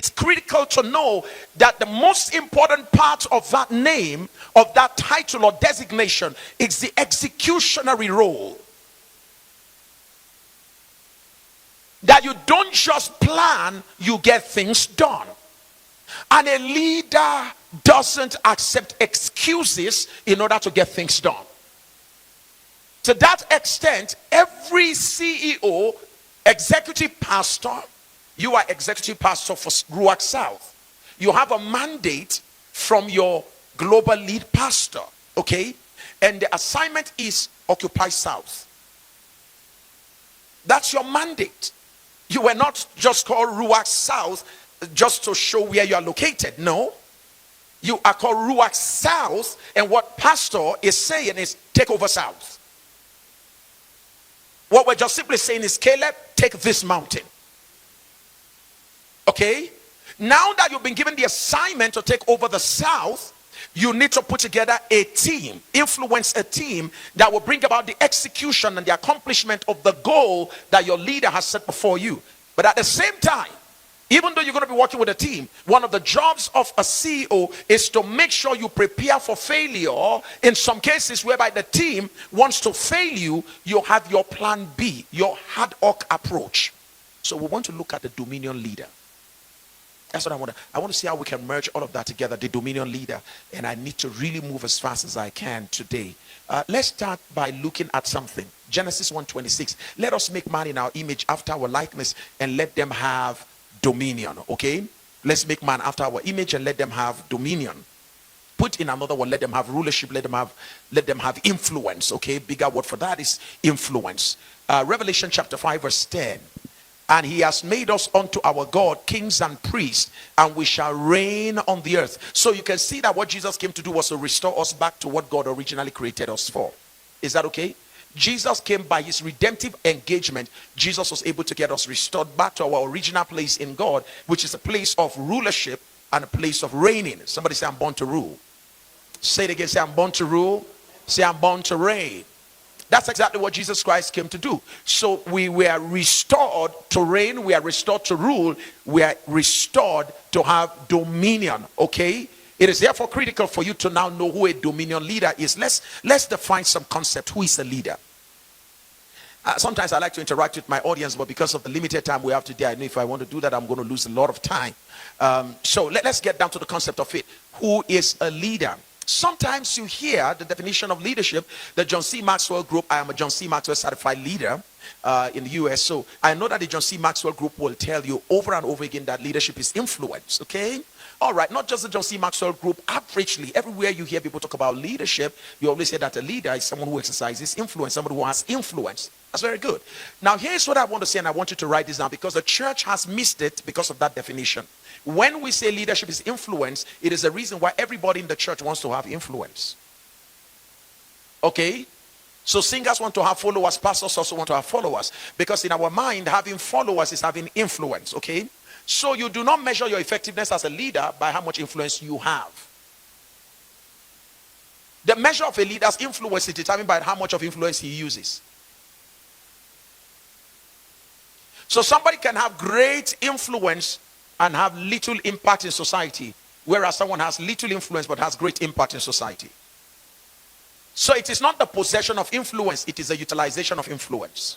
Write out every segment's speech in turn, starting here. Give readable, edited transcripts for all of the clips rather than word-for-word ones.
It's critical to know that the most important part of that name, of that title or designation, is the executionary role. That you don't just plan, you get things done. And a leader doesn't accept excuses in order to get things done. To that extent, every CEO, executive pastor, you are executive pastor for Ruach South. You have a mandate from your global lead pastor, okay? And the assignment is Occupy South. That's your mandate. You were not just called Ruach South just to show where you are located. No. You are called Ruach South, and what pastor is saying is take over South. What we're just simply saying is, Caleb, take this mountain. Okay? Now that you've been given the assignment to take over the South, you need to put together a team, influence a team that will bring about the execution and the accomplishment of the goal that your leader has set before you. But at the same time, even though you're going to be working with a team, one of the jobs of a CEO is to make sure you prepare for failure. In some cases whereby the team wants to fail you, you have your plan B, your hard hoc approach. So we want to look at the dominion leader. That's what I want to see how we can merge all of that together, the dominion leader. And I need to really move as fast as I can today. Let's start by looking at something. Genesis 1:26. Let us make man in our image, after our likeness, and let them have dominion. Okay? Let's make man after our image and let them have dominion. Put in another one, let them have rulership, let them have influence. Okay? Bigger word for that is influence. Revelation chapter 5 verse 10. And he has made us unto our God kings and priests, and we shall reign on the earth. So you can see that what Jesus came to do was to restore us back to what God originally created us for. Is that okay? Jesus came by his redemptive engagement. Jesus was able to get us restored back to our original place in God, which is a place of rulership and a place of reigning. Somebody say, I'm born to rule. Say it again. Say, I'm born to rule. Say, I'm born to reign. That's exactly what Jesus Christ came to do. So we were restored to reign. We are restored to rule. We are restored to have dominion. Okay? It is therefore critical for you to now know who a dominion leader is. Let's define some concept. Who is a leader? Sometimes I like to interact with my audience, but because of the limited time we have today, I know if I want to do that, I'm going to lose a lot of time. So let's get down to the concept of it. Who is a leader? Sometimes you hear the definition of leadership, the John C. Maxwell Group. I am a John C. Maxwell certified leader in the US. So I know that the John C. Maxwell Group will tell you over and over again that leadership is influence. Okay? All right, not just the John C. Maxwell Group. Averagely, everywhere you hear people talk about leadership, you always say that a leader is someone who exercises influence, somebody who has influence. That's very good. Now, here's what I want to say, and I want you to write this down because the church has missed it because of that definition. When we say leadership is influence, it is a reason why everybody in the church wants to have influence. Okay? So singers want to have followers, pastors also want to have followers. Because in our mind, having followers is having influence. Okay? So you do not measure your effectiveness as a leader by how much influence you have. The measure of a leader's influence is determined by how much of influence he uses. So somebody can have great influence and have little impact in society, whereas someone has little influence but has great impact in society. So it is not the possession of influence, it is the utilization of influence.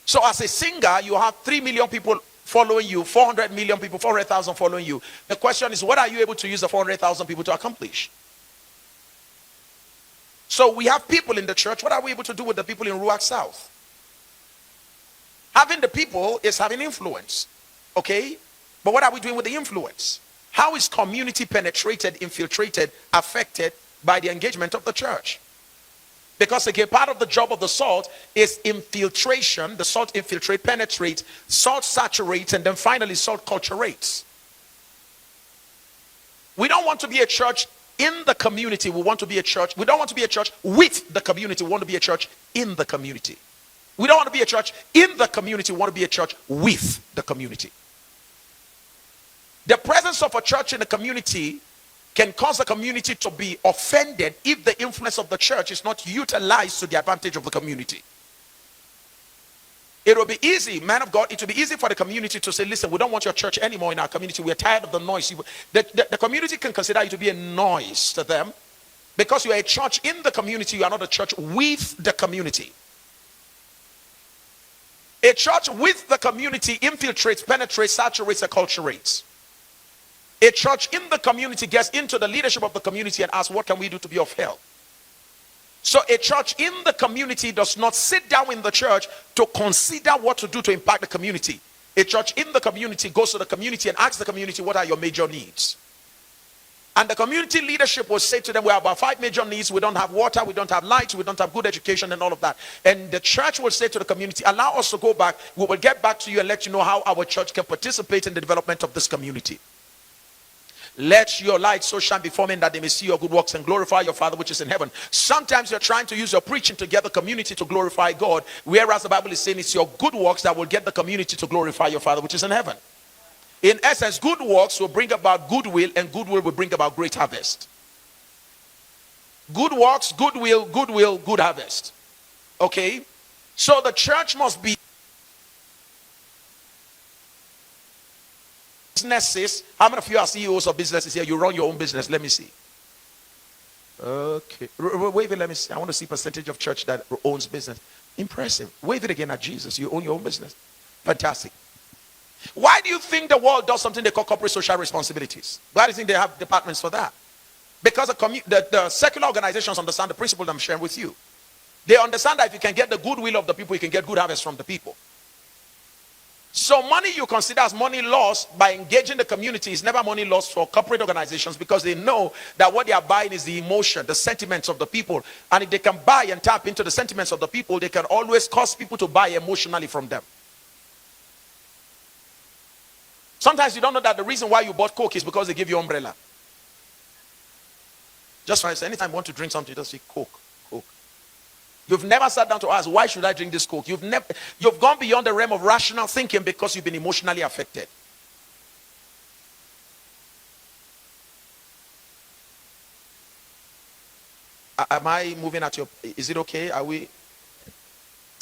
So as a singer, you have 3 million people following you, 400 million people, 400,000 following you. The question is, what are you able to use the 400,000 people to accomplish? So we have people in the church. What are we able to do with the people in Ruach South? Having the people is having influence. Okay? But what are we doing with the influence? How is community penetrated, infiltrated, affected by the engagement of the church? Because again, part of the job of the salt is infiltration. The salt infiltrate, penetrate, salt saturates, and then finally salt culturates. We don't want to be a church in the community. We want to be a church. We don't want to be a church with the community. We want to be a church in the community. We don't want to be a church in the community. We want to be a church with the community. The presence of a church in the community can cause the community to be offended if the influence of the church is not utilized to the advantage of the community. It will be easy, man of God, it will be easy for the community to say, listen, we don't want your church anymore in our community. We're tired of the noise. The community can consider you to be a noise to them because you are a church in the community. You are not a church with the community. A church with the community infiltrates, penetrates, saturates, and acculturates. A church in the community gets into the leadership of the community and asks, what can we do to be of help? So a church in the community does not sit down in the church to consider what to do to impact the community. A church in the community goes to the community and asks the community, what are your major needs? And the community leadership will say to them, we have about 5 major needs. We don't have water, we don't have lights, we don't have good education and all of that. And the church will say to the community, allow us to go back. We will get back to you and let you know how our church can participate in the development of this community. Let your light so shine before men that they may see your good works and glorify your Father which is in heaven. Sometimes you're trying to use your preaching to get the community to glorify God, whereas the Bible is saying it's your good works that will get the community to glorify your Father which is in heaven. In essence, good works will bring about goodwill, and goodwill will bring about great harvest. Good works, goodwill, good harvest. Okay? So the church must be businesses. How many of you are CEOs of businesses here? You run your own business. Let me see. Okay. Wave it, let me see. I want to see percentage of church that owns business. Impressive. Wave it again at Jesus. You own your own business. Fantastic. Why do you think the world does something they call corporate social responsibilities? Why do you think they have departments for that? Because the secular organizations understand the principle that I'm sharing with you. They understand that if you can get the goodwill of the people, you can get good harvest from the people. So money you consider as money lost by engaging the community is never money lost for corporate organizations, because they know that what they are buying is the emotion, the sentiments of the people. And if they can buy and tap into the sentiments of the people, they can always cause people to buy emotionally from them. Sometimes you don't know that the reason why you bought Coke is because they give you umbrella. Just for instance, anytime you want to drink something, you just say Coke, Coke. You've never sat down to ask, why should I drink this Coke? You've gone beyond the realm of rational thinking because you've been emotionally affected. Am I moving at your, is it okay? Are we?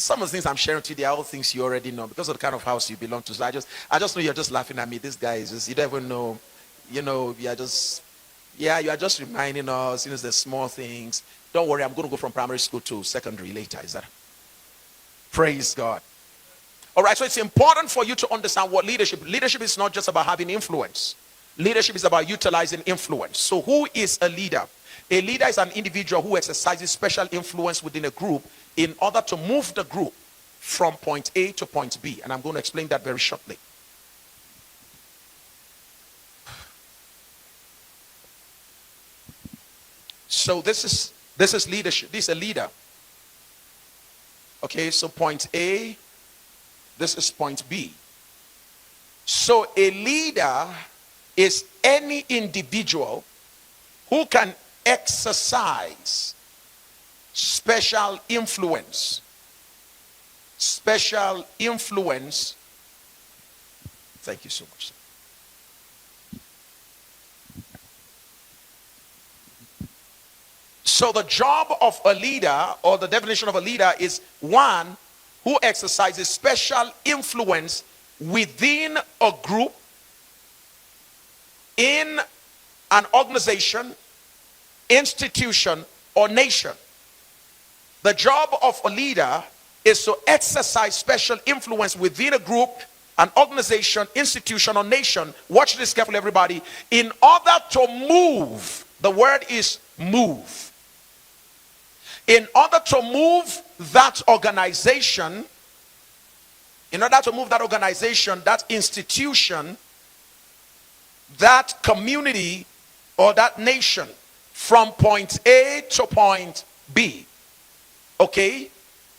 Some of the things I'm sharing to you, they are all things you already know because of the kind of house you belong to. So I just know you're just laughing at me. This guy is just, you don't even know, you are just, you are just reminding us, the small things. Don't worry, I'm going to go from primary school to secondary later. Is that? Praise God. All right, so it's important for you to understand what leadership is not just about having influence. Leadership is about utilizing influence. So who is a leader? A leader is an individual who exercises special influence within a group in order to move the group from point A to point B. And I'm going to explain that very shortly. So this is leadership. This is a leader. Okay, so point A, this is point B. So a leader is any individual who can exercise special influence. Special influence. Thank you so much. So the job of a leader, or the definition of a leader, is one who exercises special influence within a group, in an organization, institution, or nation. The job of a leader is to exercise special influence within a group, an organization, institution, or nation. Watch this carefully, everybody. In order to move, the word is move. In order to move that organization, that institution, that community, or that nation, from point A to point B. Okay?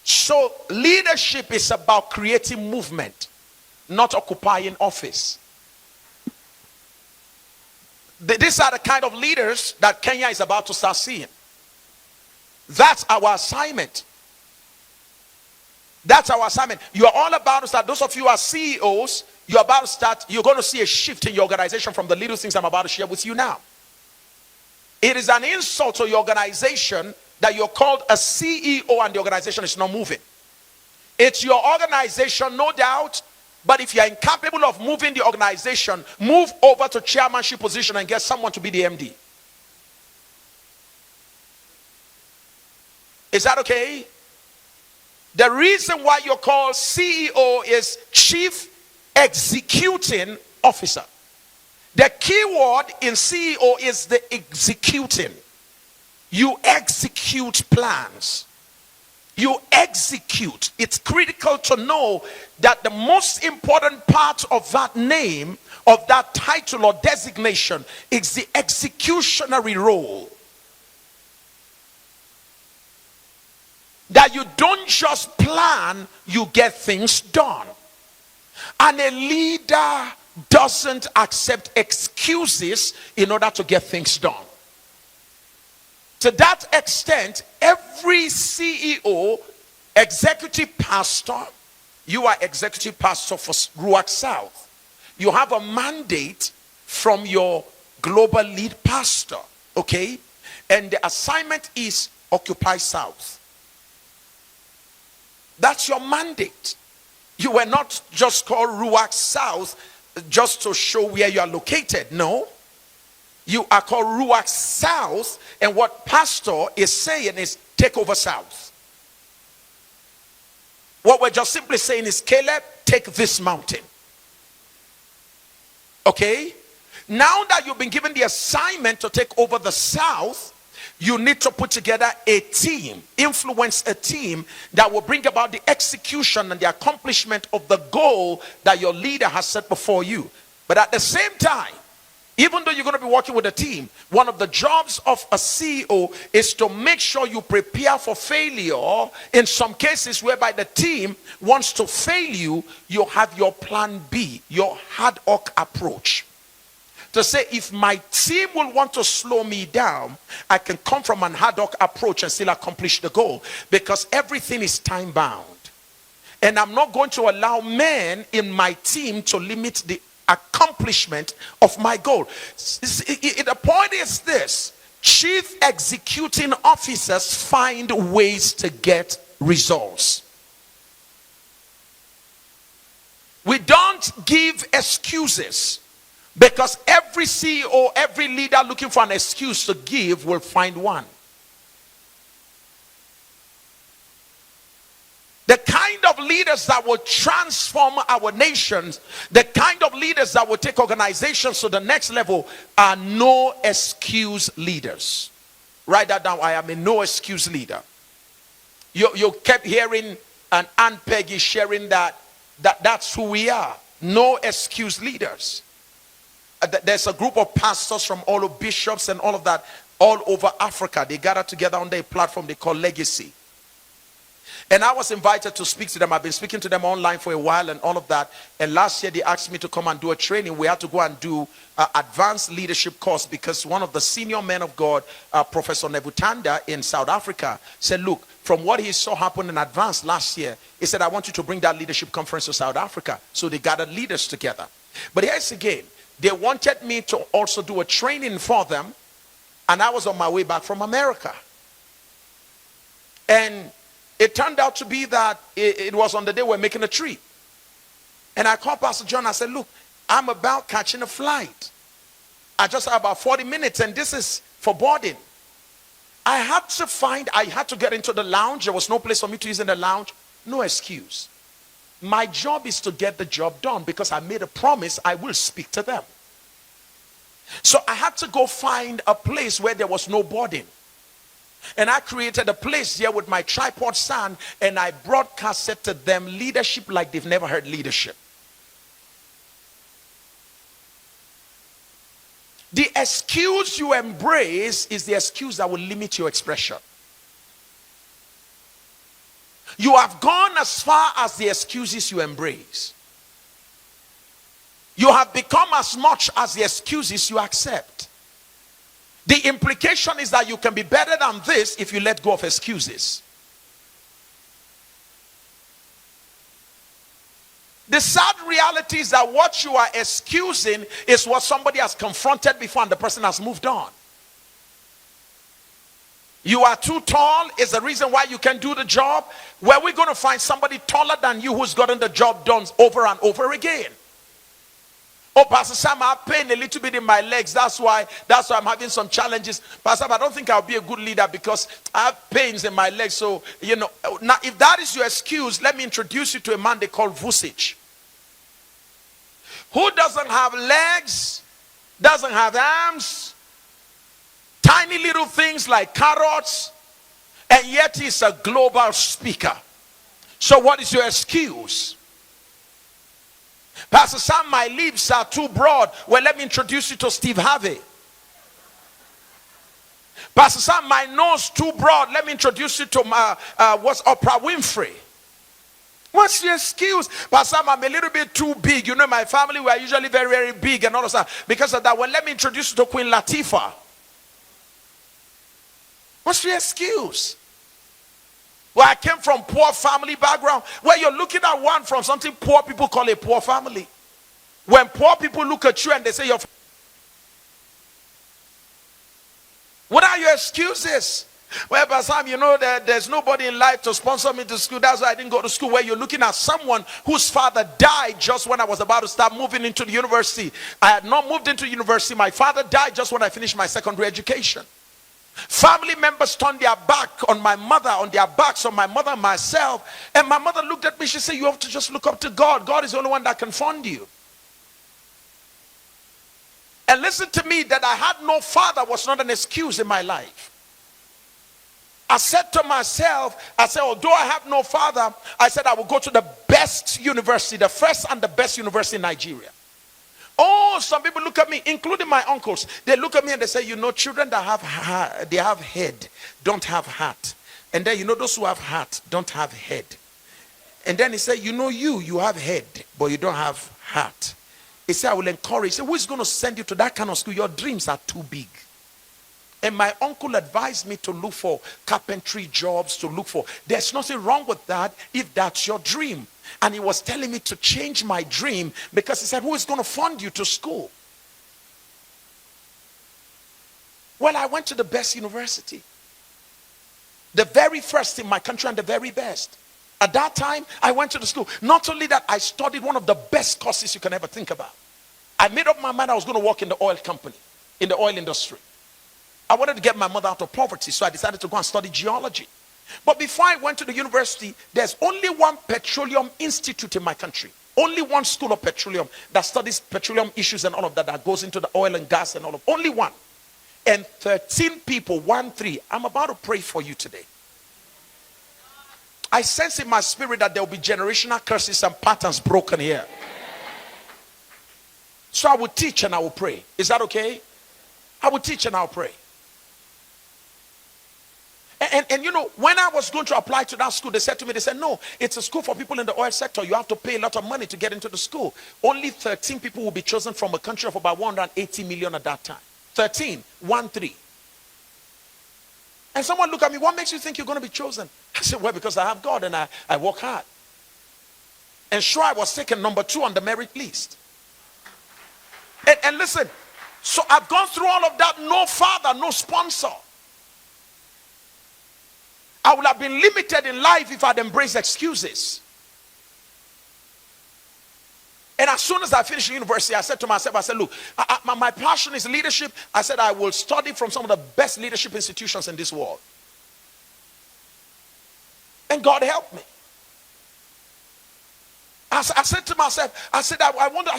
So leadership is about creating movement, not occupying office. These are the kind of leaders that Kenya is about to start seeing. That's our assignment. That's our assignment. You are all about to start. Those of you who are CEOs, you're about to start. You're going to see a shift in your organization from the little things I'm about to share with you now. It is an insult to your organization that you're called a CEO and the organization is not moving. It's your organization, no doubt. But if you're incapable of moving the organization, move over to chairmanship position and get someone to be the MD. Is that okay? The reason why you're called CEO is Chief Executing Officer. The key word in CEO is the executing. You execute plans. You execute. It's critical to know that the most important part of that name, of that title or designation, is the executionary role. That you don't just plan, you get things done. And a leader doesn't accept excuses in order to get things done. To that extent, every CEO, executive pastor, you are executive pastor for Ruach South. You have a mandate from your global lead pastor, okay? And the assignment is Occupy South. That's your mandate. You were not just called Ruach South just to show where you are located. No. You are called Ruach South, and what pastor is saying is take over South. What we're just simply saying is, Caleb, take this mountain. Okay? Now that you've been given the assignment to take over the South, you need to put together a team, influence a team that will bring about the execution and the accomplishment of the goal that your leader has set before you. But at the same time, even though you're going to be working with a team, one of the jobs of a CEO is to make sure you prepare for failure. In some cases whereby the team wants to fail you, you have your plan B, your ad hoc approach. To say, if my team will want to slow me down, I can come from an ad hoc approach and still accomplish the goal. Because everything is time bound. And I'm not going to allow men in my team to limit the accomplishment of my goal. The point is this: chief executing officers find ways to get results. We don't give excuses, because every CEO, every leader looking for an excuse to give will find one. The kind of leaders that will transform our nations, the kind of leaders that will take organizations to the next level, are no excuse leaders. Write that down. I am a no excuse leader. You kept hearing Aunt Peggy sharing that's who we are. No excuse leaders. There's a group of pastors from all of bishops and all of that all over Africa. They gather together on their platform they call Legacy. And I was invited to speak to them. I've been speaking to them online for a while and all of that. And last year they asked me to come and do a training. We had to go and do an advanced leadership course, because one of the senior men of God, Professor Nebutanda in South Africa, said, look, from what he saw happen in advance last year, he said, I want you to bring that leadership conference to South Africa. So they gathered leaders together. But here's again, they wanted me to also do a training for them. And I was on my way back from America. And it turned out to be that it was on the day we're making a trip. And I called Pastor John. I said, look, I'm about catching a flight. I just have about 40 minutes and this is for boarding. I had to get into the lounge. There was no place for me to use in the lounge. No excuse. My job is to get the job done, because I made a promise I will speak to them. So I had to go find a place where there was no boarding. And I created a place here with my tripod stand, and I broadcasted to them leadership like they've never heard leadership. The excuse you embrace is the excuse that will limit your expression. You have gone as far as the excuses you embrace. You have become as much as the excuses you accept. The implication is that you can be better than this if you let go of excuses. The sad reality is that what you are excusing is what somebody has confronted before and the person has moved on. You are too tall is the reason why you can do the job. Where we're going to find somebody taller than you who's gotten the job done over and over again. Oh, Pastor Sam, I have pain a little bit in my legs. That's why I'm having some challenges. Pastor Sam, I don't think I'll be a good leader because I have pains in my legs. So, now if that is your excuse, let me introduce you to a man they call Vucic. Who doesn't have legs, doesn't have arms, tiny little things like carrots, and yet he's a global speaker. So what is your excuse? Pastor Sam, my lips are too broad. Well, let me introduce you to Steve Harvey. Pastor Sam, my nose too broad. Let me introduce you to Oprah Winfrey. What's your excuse? Pastor Sam, I'm a little bit too big. You know, my family, we are usually very, very big and all of that. Because of that, well, let me introduce you to Queen Latifah. What's your excuse? Well, I came from poor family background. Well, you're looking at one from something poor people call a poor family. When poor people look at you and they say you're... What are your excuses? Well, Pastor Sam, you know that there's nobody in life to sponsor me to school. That's why I didn't go to school. Where you're looking at someone whose father died just when I was about to start moving into the university. I had not moved into university. My father died just when I finished my secondary education. Family members turned their back on my mother, on their backs on my mother and myself. And my mother looked at me. She said, you have to just look up to God. God is the only one that can fund you. And listen to me, that I had no father was not an excuse in my life. I said to myself, although I have no father, I said I will go to the best university, the first and the best university in Nigeria. Oh, some people look at me, including my uncles. They look at me and they say, children that have head don't have heart. And then, those who have heart don't have head. And then he said, you have head, but you don't have heart. He said, I will encourage. He said, who is going to send you to that kind of school? Your dreams are too big. And my uncle advised me to look for carpentry jobs, there's nothing wrong with that if that's your dream. And he was telling me to change my dream because he said, who is going to fund you to school? Well, I went to the best university. The very first in my country and the very best. At that time, I went to the school. Not only that, I studied one of the best courses you can ever think about. I made up my mind I was going to work in the oil company, in the oil industry. I wanted to get my mother out of poverty, so I decided to go and study geology. But before I went to the university, there's only one petroleum institute in my country. Only one school of petroleum that studies petroleum issues and all of that, that goes into the oil and gas and all of. Only one. And 13 people, 13. I'm about to pray for you today. I sense in my spirit that there will be generational curses and patterns broken here. So I will teach and I will pray. Is that okay? I will teach and I will pray. And when I was going to apply to that school, they said, no, it's a school for people in the oil sector. You have to pay a lot of money to get into the school. Only 13 people will be chosen from a country of about 180 million at that time. 13. And someone looked at me, what makes you think you're going to be chosen? I said, well, because I have God and I work hard. And sure, I was taken number 2 on the merit list. And listen, so I've gone through all of that. No father, no sponsor. I would have been limited in life if I'd embraced excuses. And as soon as I finished university, I said to myself, look, my passion is leadership. I said, I will study from some of the best leadership institutions in this world. And God helped me. I said to myself, I wonder,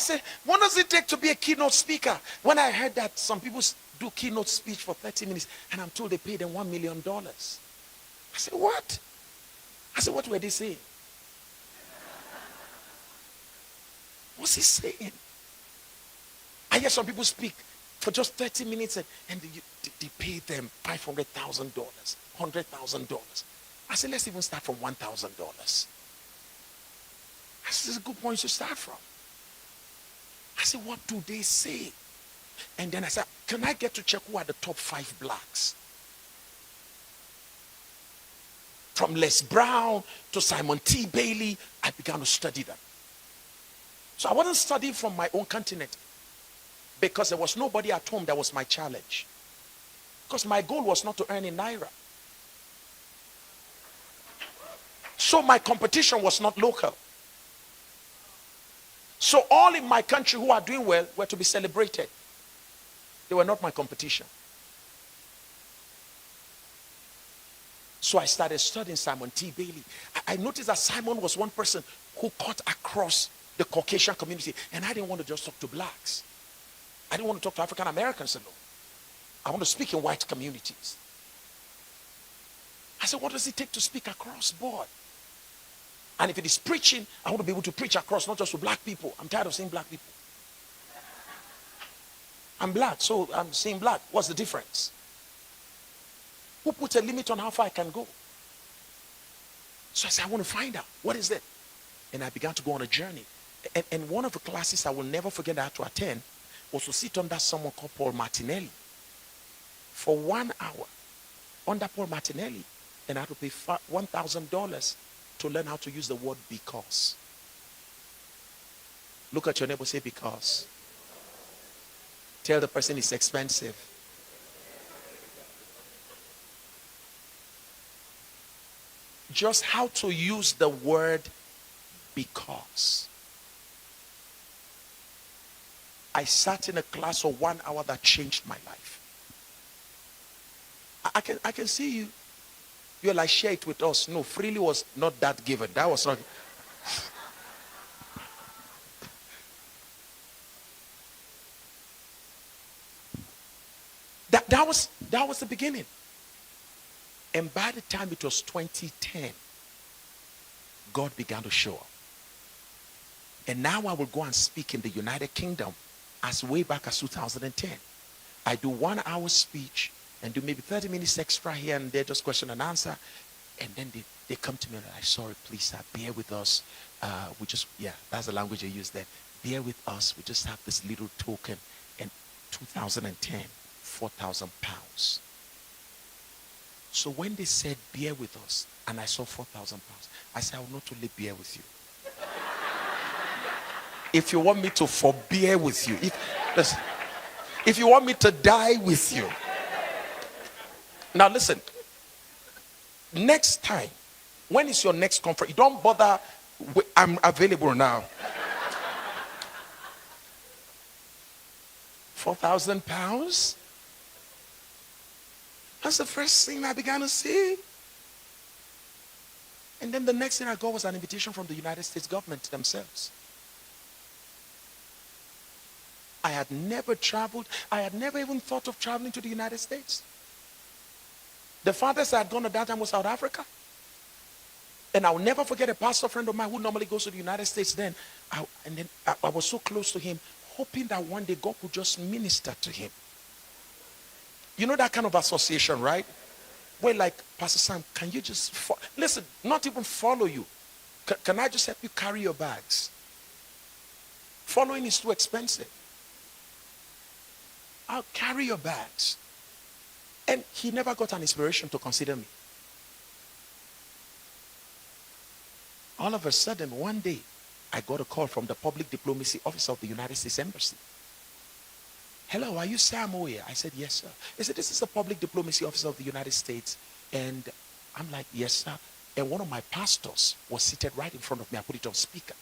what does it take to be a keynote speaker? When I heard that some people do keynote speech for 30 minutes, and I'm told they paid them $1 million. I said, what? I said, what were they saying? What's he saying? I hear some people speak for just 30 minutes and they pay them $500,000, $100,000. I said, let's even start from $1,000. I said, this is a good point to start from. I said, what do they say? And then I said, can I get to check who are the top 5 blacks? From Les Brown to Simon T. Bailey, I began to study them. So I wasn't studying from my own continent because there was nobody at home. That was my challenge. Because my goal was not to earn in Naira. So my competition was not local. So all in my country who are doing well were to be celebrated. They were not my competition. So I started studying Simon T. Bailey. I noticed that Simon was one person who cut across the Caucasian community. And I didn't want to just talk to blacks. I didn't want to talk to African Americans alone. I want to speak in white communities. I said, what does it take to speak across board? And if it is preaching, I want to be able to preach across, not just to black people. I'm tired of seeing black people. I'm black, so I'm seeing black. What's the difference? Who put a limit on how far I can go? So I said, I want to find out. What is it? And I began to go on a journey. And one of the classes I will never forget that I had to attend was to sit under someone called Paul Martinelli for 1 hour under Paul Martinelli. And I had to pay $1,000 to learn how to use the word because. Look at your neighbor, say because. Tell the person it's expensive. Just how to use the word because. I sat in a class for 1 hour that changed my life. I can see you. You're like, share it with us. No, freely was not that given. That was not. That was the beginning. And by the time it was 2010, God began to show up. And now I will go and speak in the United Kingdom as way back as 2010. I do 1 hour speech and do maybe 30 minutes extra here and there, just question and answer. And then they come to me and like, sorry, please, sir, bear with us. That's the language I use there. Bear with us. We just have this little token. And 2010, 4,000 pounds. So when they said, bear with us, and I saw 4,000 pounds, I said, I will not only bear with you. If you want me to forbear with you, if you want me to die with you. Now listen, next time, when is your next conference? You don't bother, I'm available now. 4,000 pounds? That's the first thing I began to see. And then the next thing I got was an invitation from the United States government themselves. I had never traveled. I had never even thought of traveling to the United States. The farthest I had gone at that time was South Africa. And I'll never forget a pastor friend of mine who normally goes to the United States then. I was so close to him, hoping that one day God could just minister to him. You know that kind of association, right? Where like, Pastor Sam, can you just, listen, not even follow you. Can I just help you carry your bags? Following is too expensive. I'll carry your bags. And he never got an inspiration to consider me. All of a sudden, one day, I got a call from the Public Diplomacy Office of the United States Embassy. Hello, are you Sam Oye? I said, yes, sir. He said, this is the Public Diplomacy Office of the United States. And I'm like, yes, sir. And one of my pastors was seated right in front of me. I put it on speaker.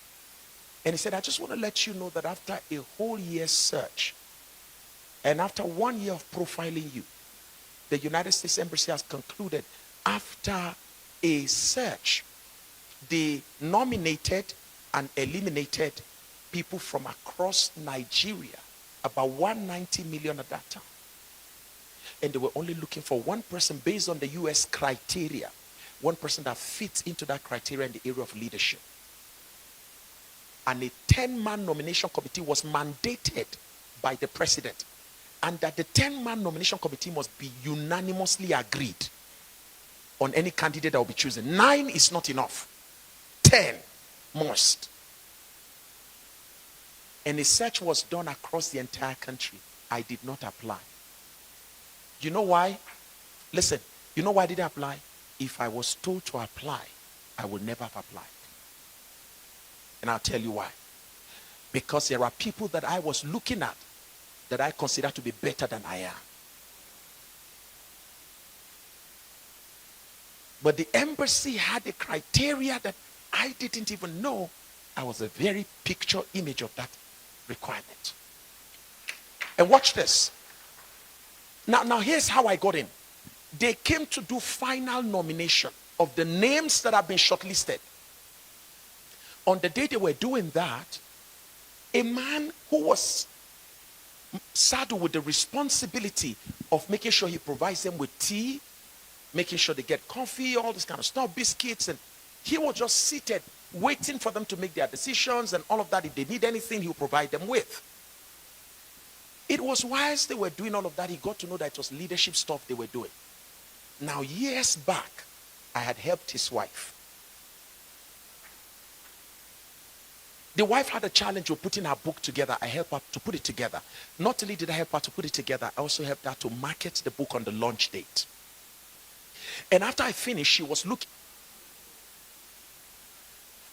And he said, I just want to let you know that after a whole year's search, and after 1 year of profiling you, the United States Embassy has concluded, after a search, they nominated and eliminated people from across Nigeria, about 190 million at that time. And they were only looking for one person based on the US criteria, one person that fits into that criteria in the area of leadership. And a 10-man nomination committee was mandated by the president. And that the 10-man nomination committee must be unanimously agreed on any candidate that will be chosen. 9 is not enough. 10 must. And a search was done across the entire country. I did not apply. You know why? Listen, you know why I didn't apply? If I was told to apply, I would never have applied. And I'll tell you why. Because there are people that I was looking at that I consider to be better than I am. But the embassy had a criteria that I didn't even know. I was a very picture image of that requirement. And watch this. Now here's how I got in. They came to do final nomination of the names that have been shortlisted. On the day they were doing that, a man who was saddled with the responsibility of making sure he provides them with tea, making sure they get coffee, all this kind of stuff, biscuits, and he was just seated waiting for them to make their decisions and all of that. If they need anything, he'll provide them with. It was whilst they were doing all of that, he got to know that it was leadership stuff they were doing. Now, years back, I had helped his wife. The wife had a challenge of putting her book together. I helped her to put it together. Not only did I help her to put it together, I also helped her to market the book on the launch date. And after I finished, she was looking.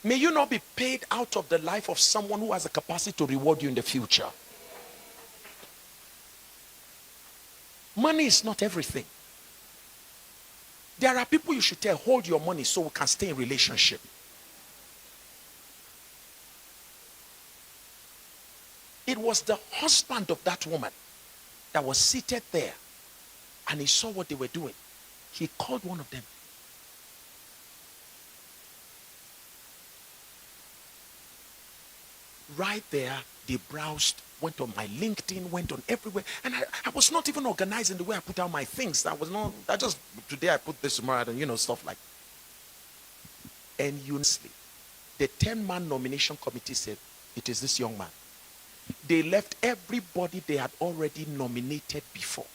May you not be paid out of the life of someone who has the capacity to reward you in the future. Money is not everything. There are people you should tell, hold your money so we can stay in relationship. It was the husband of that woman that was seated there, and he saw what they were doing. He called one of them. Right there, they browsed, went on my LinkedIn, went on everywhere. And I was not even organized in the way I put out my things. Today I put this, tomorrow, and stuff like that. And honestly, the 10-man nomination committee said, it is this young man. They left everybody they had already nominated before.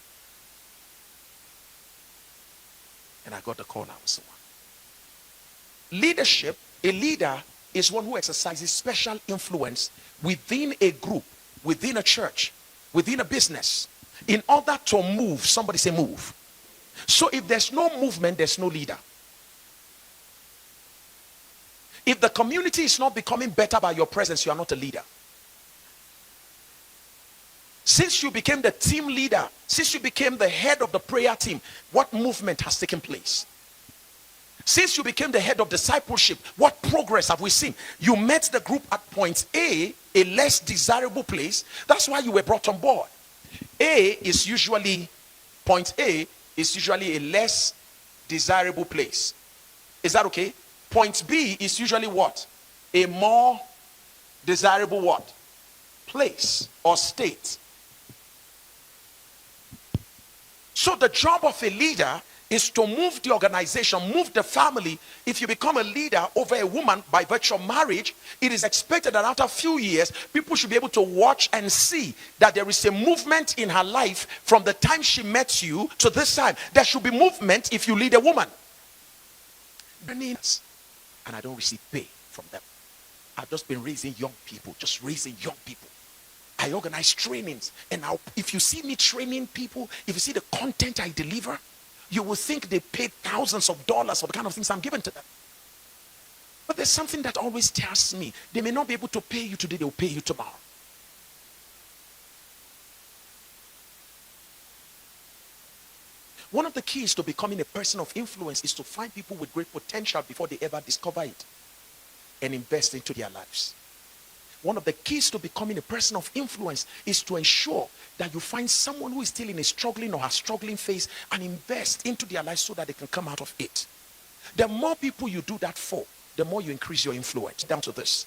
And I got the call, I was the one. Leadership, a leader is one who exercises special influence within a group, within a church, within a business, in order to move. Somebody say move. So if there's no movement, there's no leader. If the community is not becoming better by your presence, you are not a leader. Since you became the team leader, since you became the head of the prayer team, what movement has taken place? Since you became the head of discipleship, what progress have we seen? You met the group at point A less desirable place. That's why you were brought on board. Point A is usually a less desirable place. Is that okay? Point B is usually what? A more desirable what? Place or state. So the job of a leader is to move the organization, move the family. If you become a leader over a woman by virtue of marriage, it is expected that after a few years, people should be able to watch and see that there is a movement in her life from the time she met you to this time. There should be movement if you lead a woman. And I don't receive pay from them. I've just been raising young people, I organize trainings, and if you see me training people, if you see the content I deliver, you will think they paid thousands of dollars for the kind of things I'm giving to them. But there's something that always tells me, they may not be able to pay you today, they'll pay you tomorrow. One of the keys to becoming a person of influence is to find people with great potential before they ever discover it and invest into their lives. One of the keys to becoming a person of influence is to ensure that you find someone who is still in a struggling or a struggling phase and invest into their life so that they can come out of it. The more people you do that for, the more you increase your influence. Down to this.